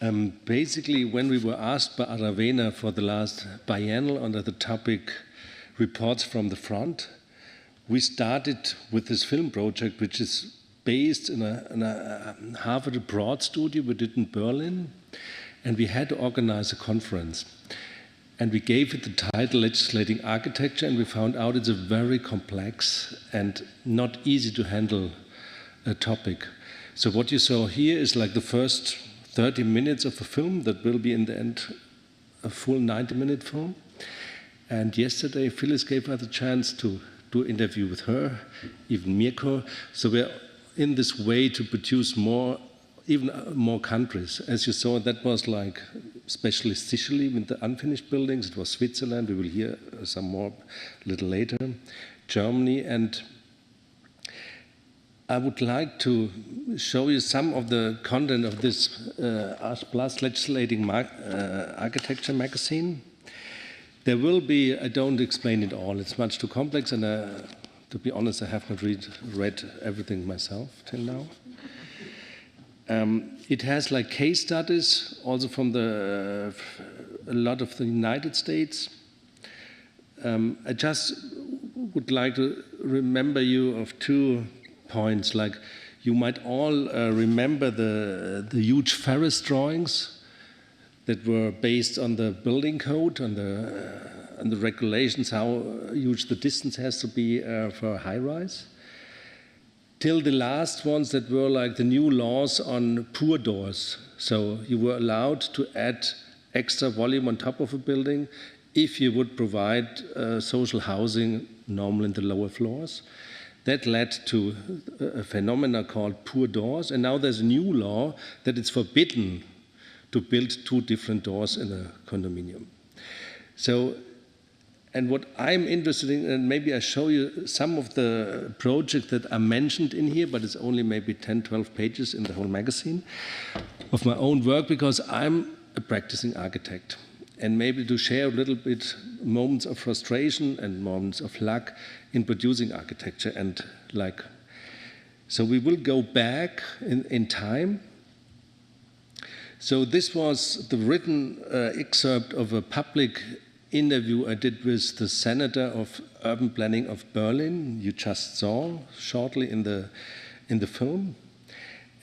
Basically, when we were asked by Aravena for the last biennial under the topic Reports from the Front, we started with this film project, which is based in a Harvard Abroad studio we did in Berlin, and we had to organize a conference. And we gave it the title Legislating Architecture, and we found out it's a very complex and not easy to handle a topic. So what you saw here is like the first 30 minutes of the film that will be in the end a full 90-minute film. And yesterday Phyllis gave us a chance to do an interview with her, even Mirko. So we're in this way to produce more, even more countries. As you saw, that was like especially Sicily with the unfinished buildings. It was Switzerland. We will hear some more a little later. Germany. And I would like to show you some of the content of this Ars Plus Legislating Architecture magazine. There will be, I don't explain it all, it's much too complex, and to be honest, I have not read everything myself till now. It has like case studies, also from a lot of the United States. I just would like to remember you of 2 points. Like, you might all remember the huge Ferris drawings that were based on the building code, on the regulations, how huge the distance has to be for a high-rise, till the last ones that were like the new laws on pour doors. So you were allowed to add extra volume on top of a building if you would provide social housing, normally in the lower floors. That led to a phenomena called pour doors, and now there's a new law that it's forbidden to build 2 different doors in a condominium. So, and what I'm interested in, and maybe I show you some of the projects that are mentioned in here, but it's only maybe 10, 12 pages in the whole magazine of my own work, because I'm a practicing architect. And maybe to share a little bit moments of frustration and moments of luck in producing architecture. And like, so we will go back in time. So this was the written excerpt of a public interview I did with the Senator of Urban Planning of Berlin, you just saw shortly in the film.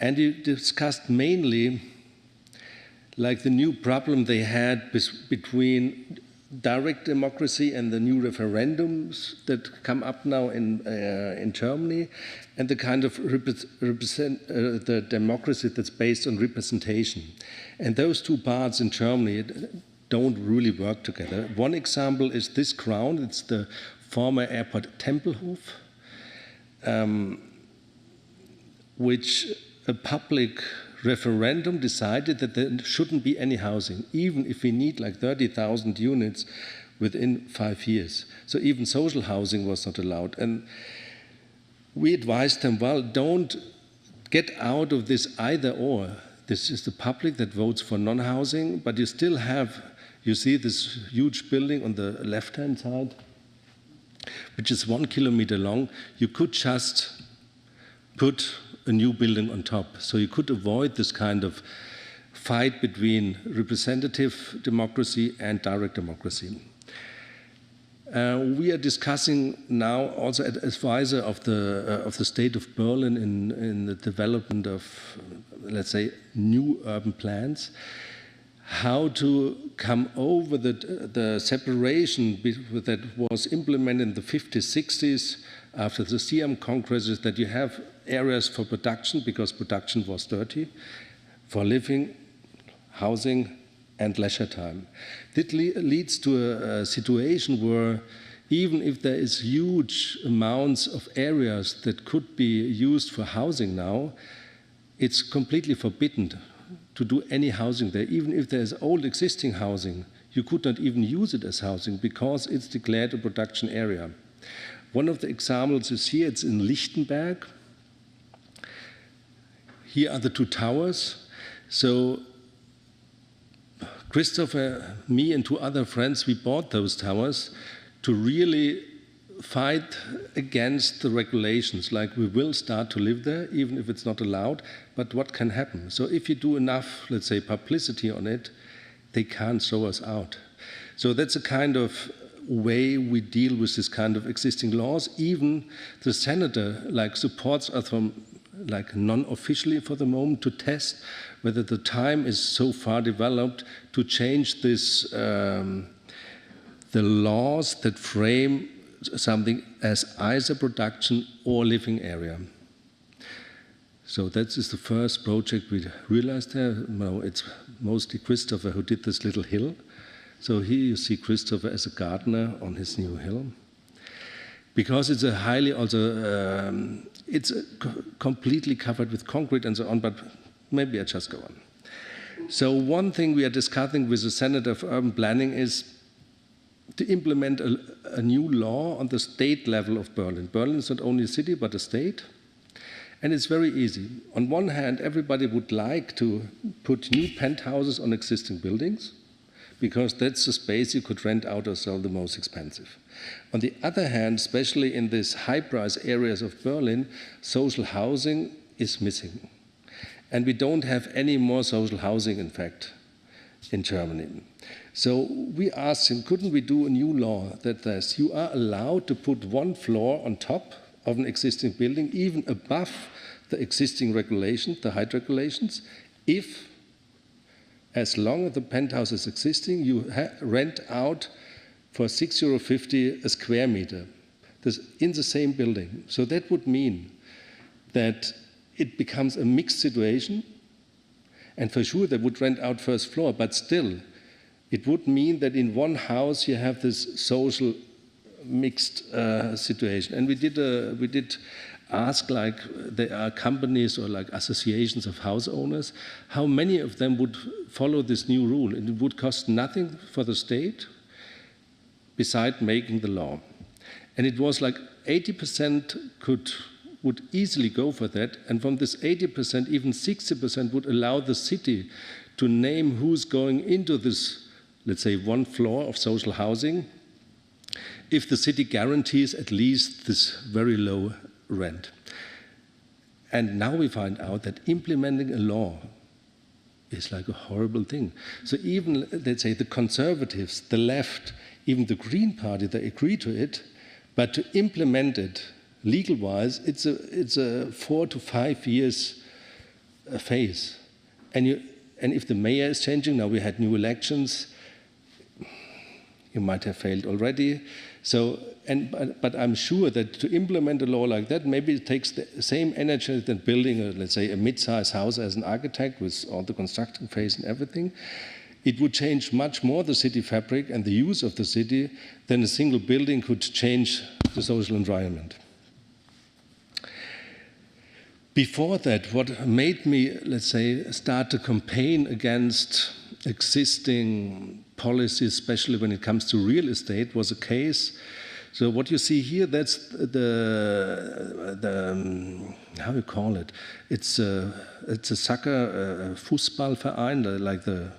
And he discussed mainly like the new problem they had between direct democracy and the new referendums that come up now in Germany, and the kind of the democracy that's based on representation. And those 2 parts in Germany don't really work together. One example is this ground. It's the former airport Tempelhof, which a public referendum decided that there shouldn't be any housing, even if we need like 30,000 units within 5 years. So even social housing was not allowed. And we advised them, well, don't get out of this either or. This is the public that votes for non-housing, but you still have, you see this huge building on the left-hand side, which is 1 kilometer long. You could just put a new building on top. So you could avoid this kind of fight between representative democracy and direct democracy. We are discussing now, also as advisor of the state of Berlin in the development of, let's say, new urban plans, how to come over the separation that was implemented in the 50s, 60s after the CM congresses, that you have areas for production, because production was dirty, for living, housing, and leisure time. This leads to a situation where even if there is huge amounts of areas that could be used for housing now, it's completely forbidden to do any housing there. Even if there is old existing housing, you could not even use it as housing because it's declared a production area. One of the examples is here, it's in Lichtenberg. Here are the 2 towers. So Christopher, me and 2 other friends, we bought those towers to really fight against the regulations, like we will start to live there, even if it's not allowed, but what can happen? So if you do enough, let's say, publicity on it, they can't throw us out. So that's a kind of way we deal with this kind of existing laws. Even the senator supports us from non-officially for the moment to test whether the time is so far developed to change this, the laws that frame something as either production or living area. So that is the first project we realized there. No, it's mostly Christopher who did this little hill. So here you see Christopher as a gardener on his new hill. Because it's a highly also, it's completely covered with concrete and so on, but maybe I just go on. So one thing we are discussing with the Senator of Urban Planning is to implement a new law on the state level of Berlin. Berlin is not only a city, but a state. And it's very easy. On one hand, everybody would like to put new penthouses on existing buildings, because that's the space you could rent out or sell the most expensive. On the other hand, especially in these high-price areas of Berlin, social housing is missing. And we don't have any more social housing, in fact, in Germany. So we asked him, couldn't we do a new law that says you are allowed to put one floor on top of an existing building, even above the existing regulations, the height regulations, if, as long as the penthouse is existing, you rent out for €6.50 a square meter in the same building. So that would mean that it becomes a mixed situation, and for sure they would rent out first floor, but still it would mean that in one house you have this social mixed situation. And we did ask, there are companies or associations of house owners, how many of them would follow this new rule, and it would cost nothing for the state beside making the law. And it was 80% would easily go for that, and from this 80%, even 60% would allow the city to name who's going into this, let's say, one floor of social housing, if the city guarantees at least this very low rent. And now we find out that implementing a law is a horrible thing. So even, let's say, the conservatives, the left, even the Green Party, they agree to it, but to implement it legal-wise, it's a 4 to 5 years phase. And if the mayor is changing, now we had new elections, you might have failed already. So, but I'm sure that to implement a law like that, maybe it takes the same energy than building, let's say, a mid-sized house as an architect with all the construction phase and everything. It would change much more the city fabric and the use of the city than a single building could change the social environment. Before that, what made me, let's say, start a campaign against existing policies, especially when it comes to real estate, was a case. So what you see here, that's the how you call it? It's a soccer Fußballverein, like the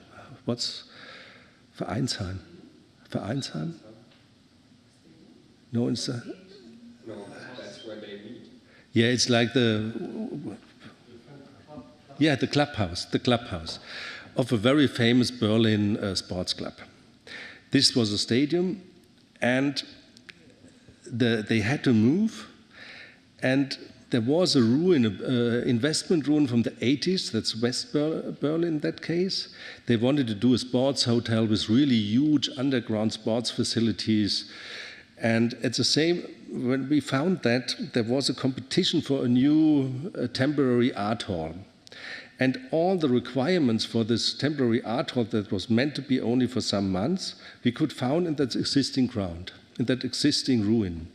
what's Vereinsheim? Vereinsheim? No, it's no, that's where they meet. Yeah, it's like the clubhouse of a very famous Berlin sports club. This was a stadium, and they had to move, and there was a ruin, investment ruin from the 80s, that's West Berlin in that case. They wanted to do a sports hotel with really huge underground sports facilities, and at the same, when we found that, there was a competition for a new temporary art hall. And all the requirements for this temporary art hall that was meant to be only for some months, we could found in that existing ground, in that existing ruin,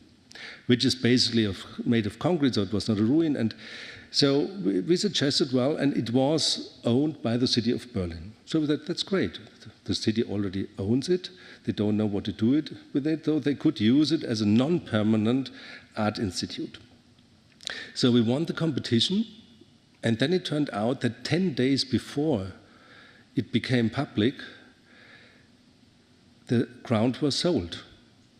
which is basically made of concrete, so it was not a ruin. And so we suggested, well, and it was owned by the city of Berlin. So that's great. The city already owns it. They don't know what to do with it, though they could use it as a non-permanent art institute. So we won the competition. And then it turned out that 10 days before it became public, the ground was sold.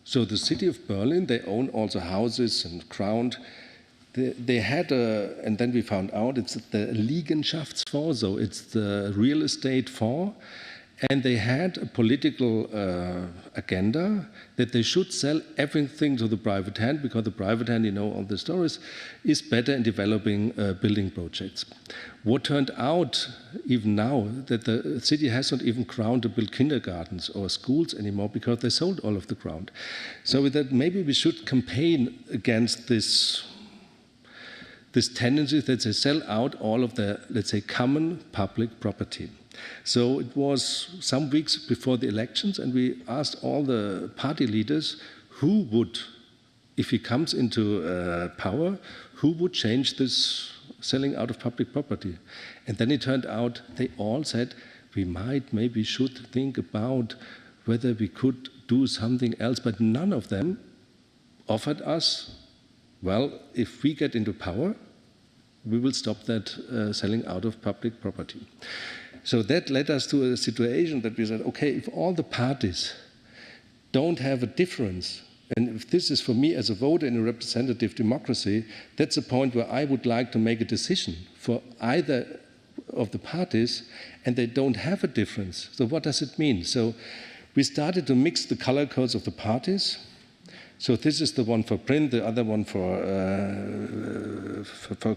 So the city of Berlin, they own also houses and ground. They had and then we found out it's the Liegenschaftsfonds, so it's the real estate fund, and they had a political agenda that they should sell everything to the private hand, because the private hand, you know all the stories, is better in developing building projects. What turned out, even now, that the city has not even ground to build kindergartens or schools anymore because they sold all of the ground. So with that, maybe we should campaign against this tendency that they sell out all of the, let's say, common public property. So it was some weeks before the elections, and we asked all the party leaders who would, if he comes into power, who would change this selling out of public property. And then it turned out they all said, we maybe should think about whether we could do something else, but none of them offered us, well, if we get into power, we will stop that selling out of public property. So that led us to a situation that we said, okay, if all the parties don't have a difference, and if this is for me as a voter in a representative democracy, that's a point where I would like to make a decision for either of the parties, and they don't have a difference. So what does it mean? So we started to mix the color codes of the parties. So this is the one for print, the other one for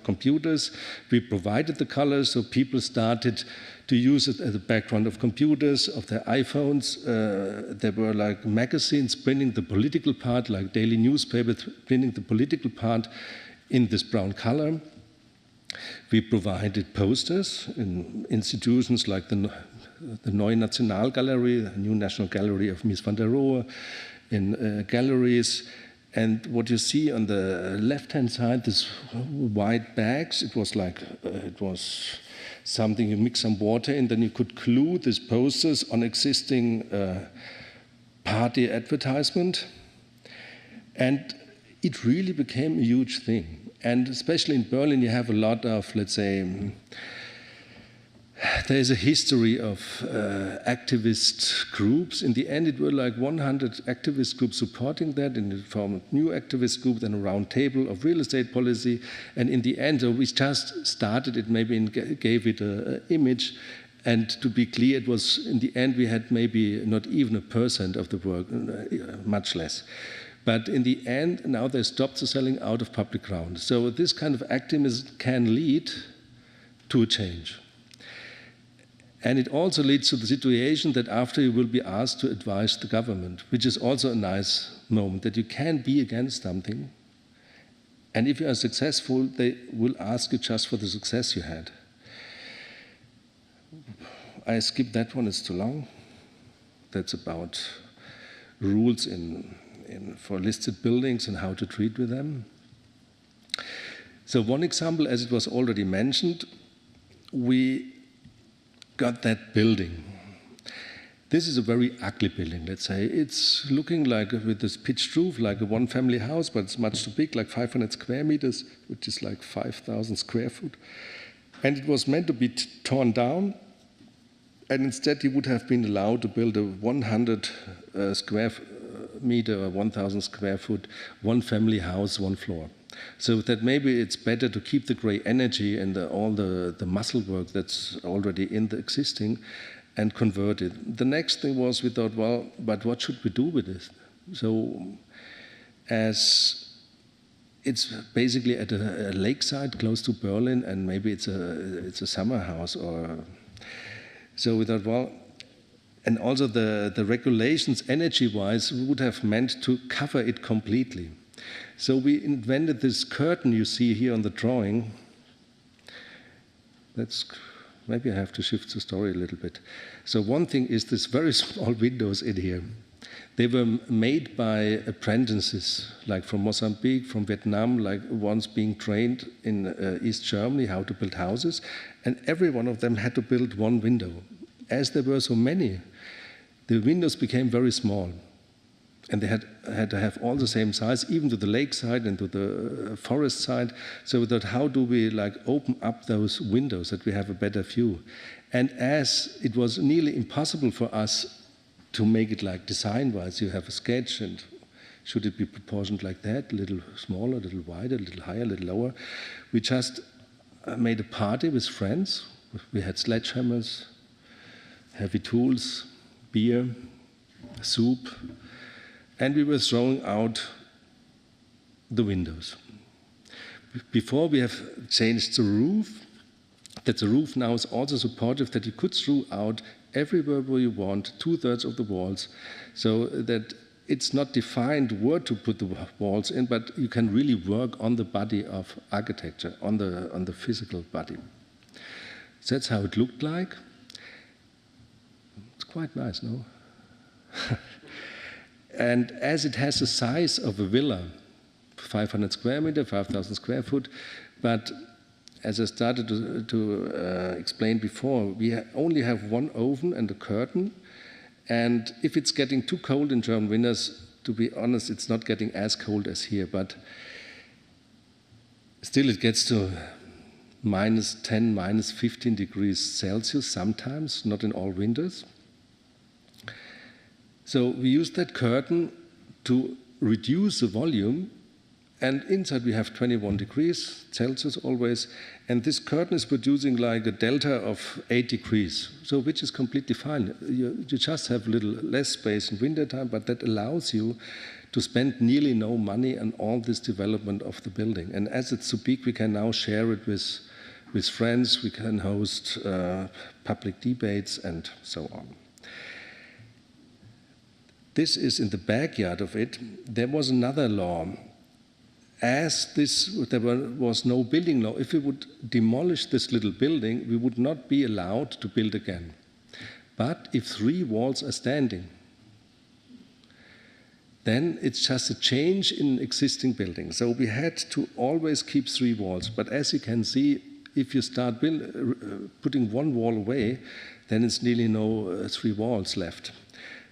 computers. We provided the colors, so people started to use it as a background of computers, of their iPhones. There were like magazines printing the political part, like daily newspapers printing the political part in this brown color. We provided posters in institutions like the Neue Nationalgalerie, the new National Gallery of Mies van der Rohe, in galleries. And what you see on the left-hand side, this white bags, it was like, it was something you mix some water in, then you could glue these posters on existing party advertisement. And it really became a huge thing. And especially in Berlin, you have a lot of, let's say, there is a history of activist groups. In the end, it were like 100 activist groups supporting that, and it formed a new activist group, then a round table of real estate policy. And in the end, so we just started it maybe and gave it an image. And to be clear, it was, in the end, we had maybe not even 1% of the work, much less. But in the end, now they stopped the selling out of public ground. So this kind of activism can lead to a change. And it also leads to the situation that after you will be asked to advise the government, which is also a nice moment, that you can be against something. And if you are successful, they will ask you just for the success you had. I skipped that one, it's too long. That's about rules for listed buildings and how to treat with them. So one example, as it was already mentioned, we got that building. This is a very ugly building, let's say. It's looking like, with this pitched roof, like a one-family house, but it's much too big, like 500 square meters, which is like 5,000 square foot. And it was meant to be torn down, and instead you would have been allowed to build a 100 square meter or 1,000 square foot, one-family house, one floor. So that maybe it's better to keep the gray energy and all the muscle work that's already in the existing and convert it. The next thing was we thought, well, but what should we do with this? So as it's basically at a lakeside close to Berlin, and maybe it's a summer house, or so we thought, well, and also the regulations energy-wise would have meant to cover it completely. So we invented this curtain you see here on the drawing. Maybe I have to shift the story a little bit. So one thing is this very small windows in here. They were made by apprentices, like from Mozambique, from Vietnam, like ones being trained in East Germany how to build houses. And every one of them had to build one window. As there were so many, the windows became very small. And they had to have all the same size, even to the lake side and to the forest side. So that how do we like open up those windows that we have a better view? And as it was nearly impossible for us to make it like design-wise, you have a sketch and Should it be proportioned like that, a little smaller, a little wider, a little higher, a little lower? We just made a party with friends. We had sledgehammers, heavy tools, beer, soup, and we were throwing out the windows. Before we have changed the roof, that the roof now is also supportive, that you could throw out everywhere where you want, 2/3 of the walls, so that it's not defined where to put the walls in, but you can really work on the body of architecture, on the physical body. So that's how it looked like. It's quite nice, no? And as it has the size of a villa, 500 square meter, 5,000 square foot, but as I started to explain before, we only have one oven and a curtain, and if it's getting too cold in German winters, to be honest, it's not getting as cold as here, but still it gets to -10, -15 degrees Celsius sometimes, not in all winters. So we use that curtain to reduce the volume, and inside we have 21 degrees Celsius always, and this curtain is producing like a delta of 8 degrees, so which is completely fine. You just have a little less space in wintertime, but that allows you to spend nearly no money on all this development of the building. And as it's so big, we can now share it with friends, we can host public debates and so on. This is in the backyard of it. There was another law. As there was no building law, if we would demolish this little building, we would not be allowed to build again. But if 3 walls are standing, then it's just a change in existing building. So we had to always keep 3 walls. But as you can see, if you start putting 1 wall away, then it's nearly no 3 walls left.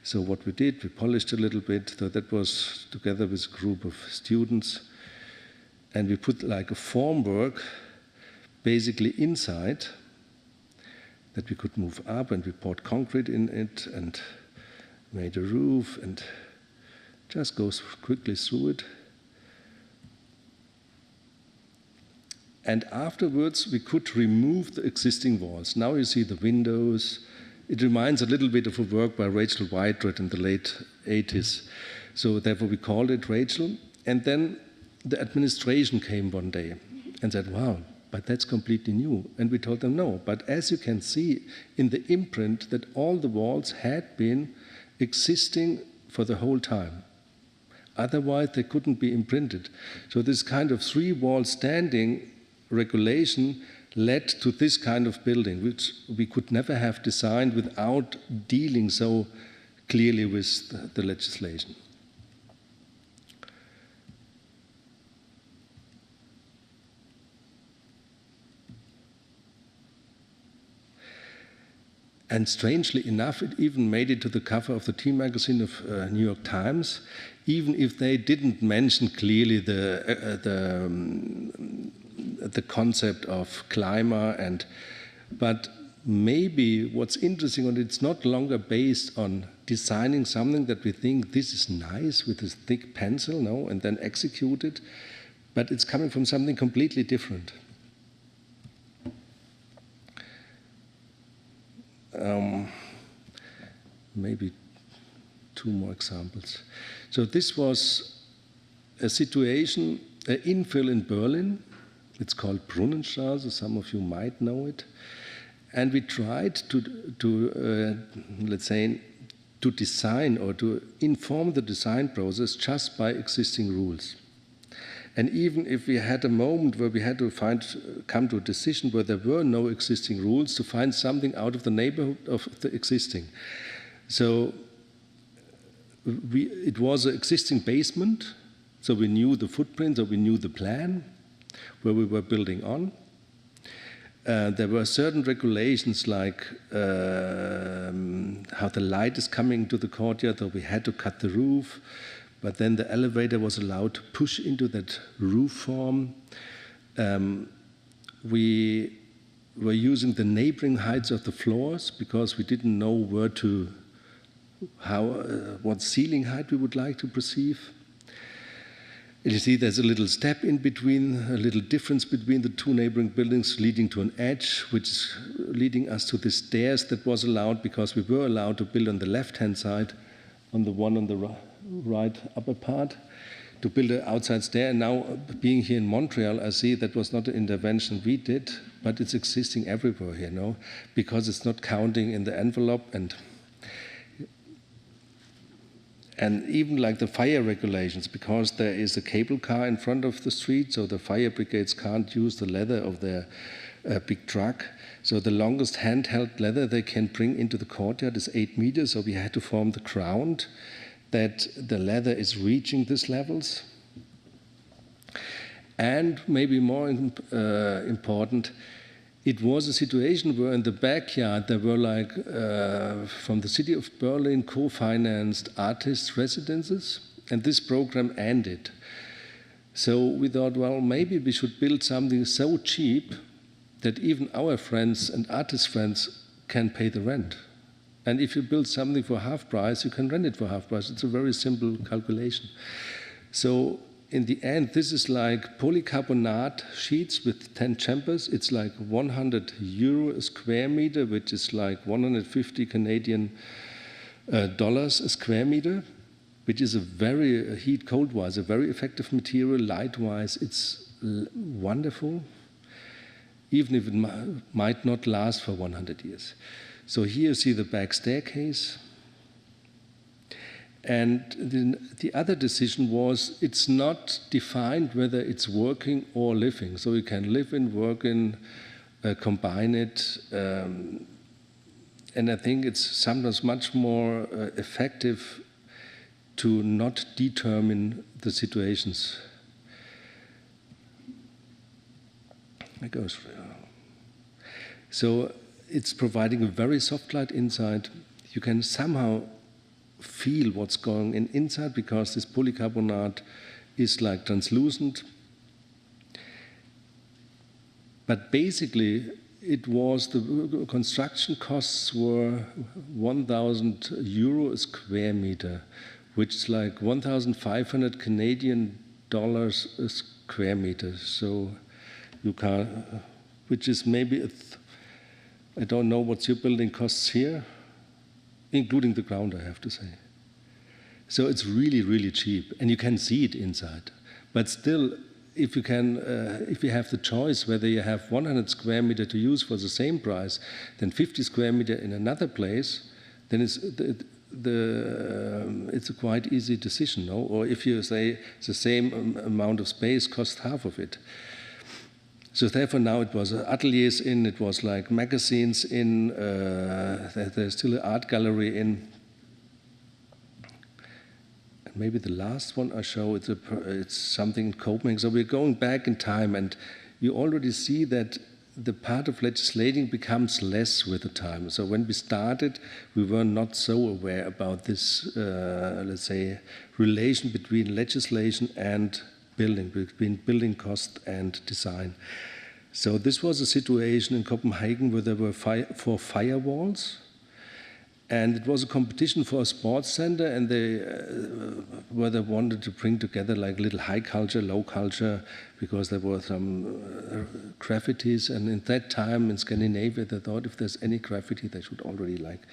So what we did, we polished a little bit. So that was together with a group of students. And we put like a formwork basically inside that we could move up, and we poured concrete in it and made a roof and just goes quickly through it. And afterwards we could remove the existing walls. Now you see the windows. It reminds a little bit of a work by Rachel Whitered in the late 80s. So therefore we called it Rachel. And then the administration came one day and said, wow, but that's completely new. And we told them no. But as you can see in the imprint, that all the walls had been existing for the whole time. Otherwise, they couldn't be imprinted. So this kind of 3 wall standing regulation led to this kind of building, which we could never have designed without dealing so clearly with the legislation. And strangely enough, it even made it to the cover of the teen magazine of New York Times, even if they didn't mention clearly the concept of climate. But maybe what's interesting, and it's not longer based on designing something that we think this is nice with this thick pencil, no, and then execute it, but it's coming from something completely different. Maybe 2 more examples. So this was a situation, an infill in Berlin. It's called Brunnenstraße. Some of you might know it. And we tried to let's say, to design or to inform the design process just by existing rules. And even if we had a moment where we had to come to a decision where there were no existing rules, to find something out of the neighborhood of the existing. So it was an existing basement, so we knew the footprint, so we knew the plan where we were building on. There were certain regulations like how the light is coming to the courtyard, so we had to cut the roof. But then the elevator was allowed to push into that roof form. We were using the neighboring heights of the floors because we didn't know what ceiling height we would like to perceive. And you see there's a little step in between, a little difference between the two neighboring buildings leading to an edge, which is leading us to the stairs that was allowed because we were allowed to build on the left-hand side, on the one on the right upper part, to build an outside stair. And now, being here in Montreal, I see that was not an intervention we did, but it's existing everywhere here, no? Because it's not counting in the envelope, and even like the fire regulations, because there is a cable car in front of the street, so the fire brigades can't use the leather of their big truck. So the longest handheld leather they can bring into the courtyard is 8 meters, so we had to form the ground that the leather is reaching these levels. And maybe more important, it was a situation where in the backyard there were like, from the city of Berlin, co-financed artist residences, and this program ended. So we thought, well, maybe we should build something so cheap that even our friends and artist friends can pay the rent. And if you build something for half price, you can rent it for half price. It's a very simple calculation. So in the end, this is like polycarbonate sheets with 10 chambers. It's like 100 euro a square meter, which is like 150 Canadian dollars a square meter, which is a very heat-cold-wise, a very effective material. Light-wise, it's wonderful, even if it might not last for 100 years. So here you see the back staircase. And the other decision was, it's not defined whether it's working or living. So you can live in, work in, combine it. And I think it's sometimes much more effective to not determine the situations. It goes through. So it's providing a very soft light inside. You can somehow feel what's going on inside because this polycarbonate is like translucent. But basically, it was the construction costs were 1,000 euro a square meter, which is like 1,500 Canadian dollars a square meter. So you can, which is maybe I don't know what your building costs here, including the ground, I have to say. So it's really, really cheap, and you can see it inside. But still, if you have the choice whether you have 100 square meter to use for the same price, then 50 square meter in another place, then it's a quite easy decision, no? Or if you say the same amount of space costs half of it. So therefore now it was ateliers in, it was like magazines in, there's still an art gallery in. And maybe the last one I show, it's something in Copenhagen. So we're going back in time, and you already see that the part of legislating becomes less with the time. So when we started, we were not so aware about this, let's say, relation between legislation and building, between building cost and design. So this was a situation in Copenhagen where there were 4 firewalls, and it was a competition for a sports center, and where they wanted to bring together like little high culture, low culture, because there were some graffitis, and in that time in Scandinavia they thought if there's any graffiti they should already like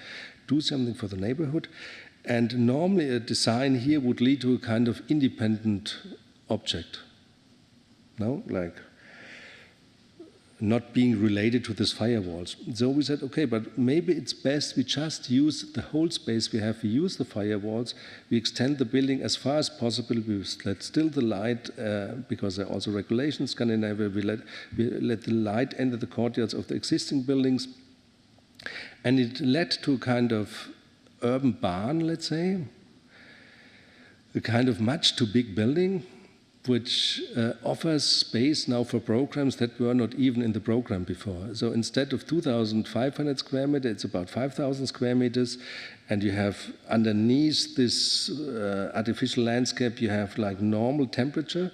do something for the neighborhood. And normally a design here would lead to a kind of independent object, no? Like not being related to these firewalls. So we said, okay, but maybe it's best we just use the whole space we have. We use the firewalls, we extend the building as far as possible, we let still the light, because there are also regulations in Scandinavia, we let the light enter the courtyards of the existing buildings. And it led to a kind of urban barn, let's say, a kind of much too big building, which offers space now for programs that were not even in the program before. So instead of 2,500 square meters, it's about 5,000 square meters, and you have underneath this artificial landscape, you have like normal temperature,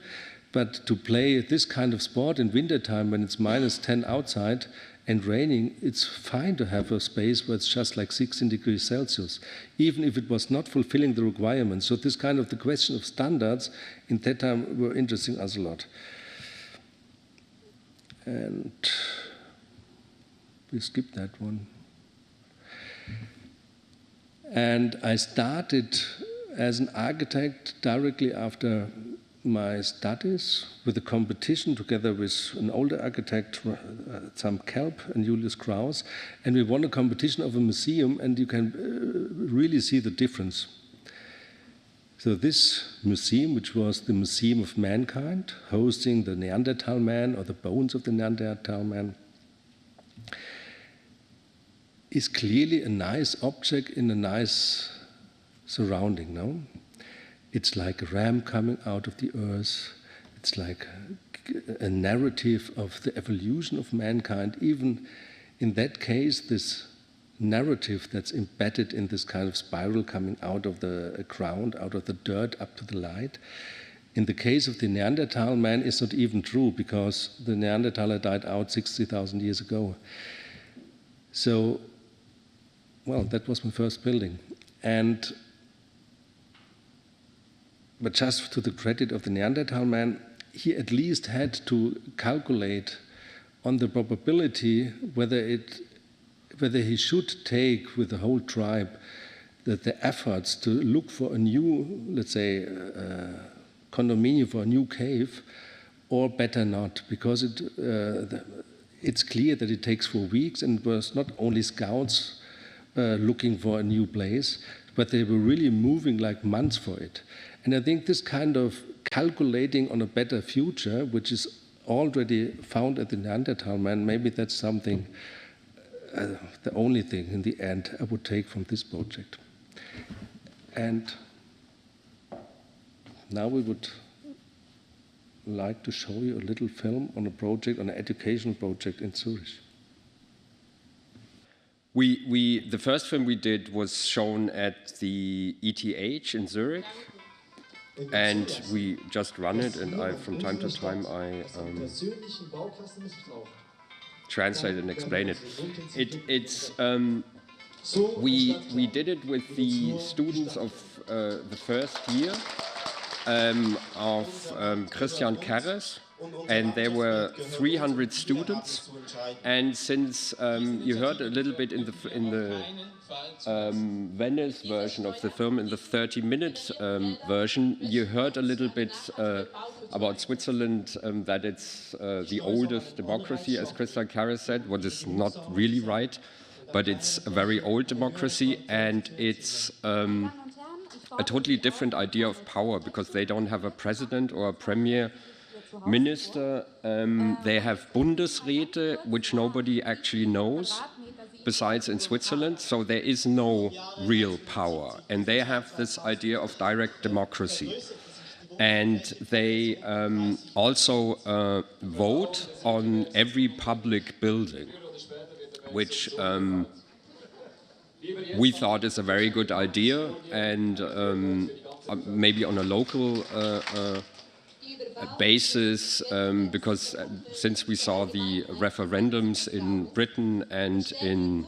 but to play this kind of sport in wintertime when it's -10 outside, and raining, it's fine to have a space where it's just like 16 degrees Celsius, even if it was not fulfilling the requirements. So this kind of the question of standards in that time were interesting us a lot. And we skip that one. And I started as an architect directly after my studies with a competition together with an older architect, Sam Kelp and Julius Kraus, and we won a competition of a museum, and you can really see the difference. So this museum, which was the Museum of Mankind, hosting the Neanderthal man or the bones of the Neanderthal man, is clearly a nice object in a nice surrounding, no? It's like a ram coming out of the earth. It's like a narrative of the evolution of mankind. Even in that case, this narrative that's embedded in this kind of spiral coming out of the ground, out of the dirt up to the light. In the case of the Neanderthal man, it's not even true, because the Neanderthaler died out 60,000 years ago. So, well, that was my first building. But just to the credit of the Neanderthal man, he at least had to calculate on the probability whether he should take with the whole tribe the efforts to look for a new, let's say, condominium for a new cave, or better not, because it's clear that it takes 4 weeks, and it was not only scouts looking for a new place, but they were really moving like months for it. And I think this kind of calculating on a better future, which is already found at the Neanderthal man, maybe that's something, the only thing in the end I would take from this project. And now we would like to show you a little film on a project, on an educational project in Zurich. The first film we did was shown at the ETH in Zurich, and we just run it, and from time to time I translate and explain it. We did it with the students of the first year of Christian Kerres, and there were 300 students. And since you heard a little bit in the Venice version of the film, in the 30-minute version, you heard a little bit about Switzerland, that it's the oldest democracy, as Christian Kerres said, what is not really right, but it's a very old democracy, and it's a totally different idea of power, because they don't have a president or a premier minister. They have Bundesräte, which nobody actually knows, besides in Switzerland, so there is no real power. And they have this idea of direct democracy. And they also vote on every public building, which we thought is a very good idea, and maybe on a local basis, because since we saw the referendums in Britain and in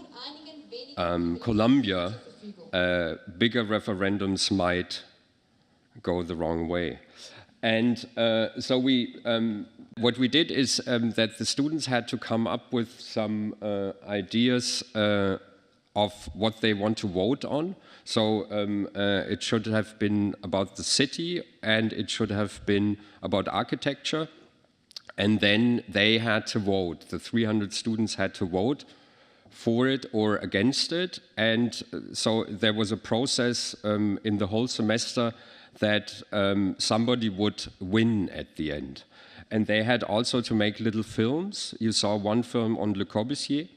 Colombia, bigger referendums might go the wrong way. And so what we did is that the students had to come up with some ideas of what they want to vote on. So it should have been about the city, and it should have been about architecture. And then they had to vote. The 300 students had to vote for it or against it. And so there was a process in the whole semester that somebody would win at the end. And they had also to make little films. You saw one film on Le Corbusier.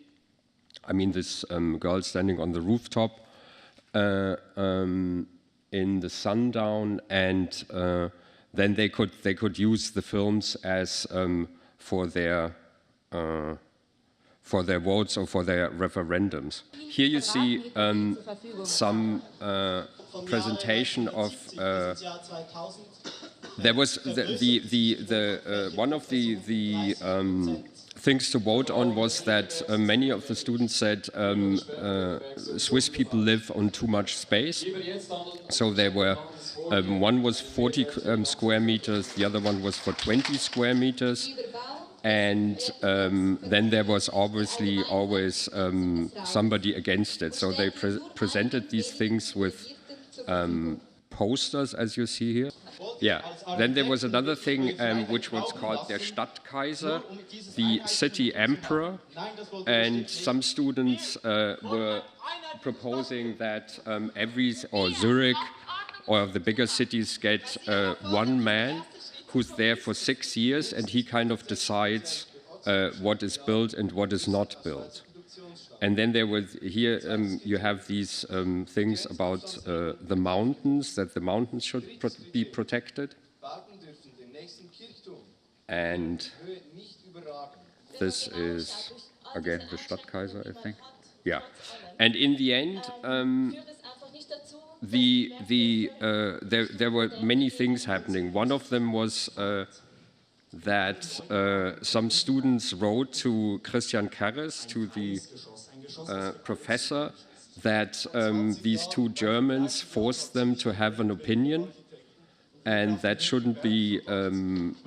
I mean, this girl standing on the rooftop in the sundown, and then they could use the films as for their votes or for their referendums. Here you see some presentation of. There was one of the things to vote on was that many of the students said Swiss people live on too much space. So there were, one was 40 square meters, the other one was for 20 square meters. And then there was obviously always somebody against it. So they presented these things with posters, as you see here. Yeah, then there was another thing which was called der Stadtkaiser, the city emperor, and some students were proposing that Zurich or the bigger cities get one man who's there for 6 years, and he kind of decides what is built and what is not built. And then there was here you have these things about the mountains, that the mountains should be protected. And this is again the Stadtkaiser, I think. Yeah. And in the end, there were many things happening. One of them was that some students wrote to Christian Karres, to the professor, that these two Germans forced them to have an opinion, and that shouldn't be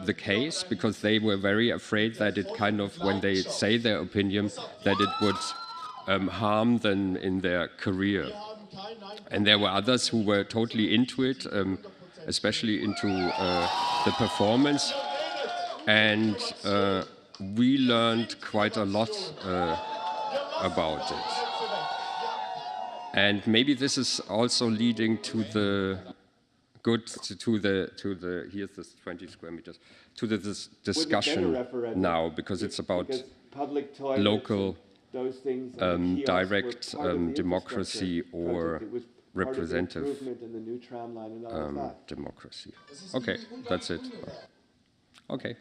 the case, because they were very afraid that it kind of, when they say their opinion, that it would harm them in their career. And there were others who were totally into it, especially into the performance, and we learned quite a lot about it. And maybe this is also leading to the here's this 20 square meters, to the discussion now, because it's about local direct democracy or representative democracy. Okay, that's it. Okay.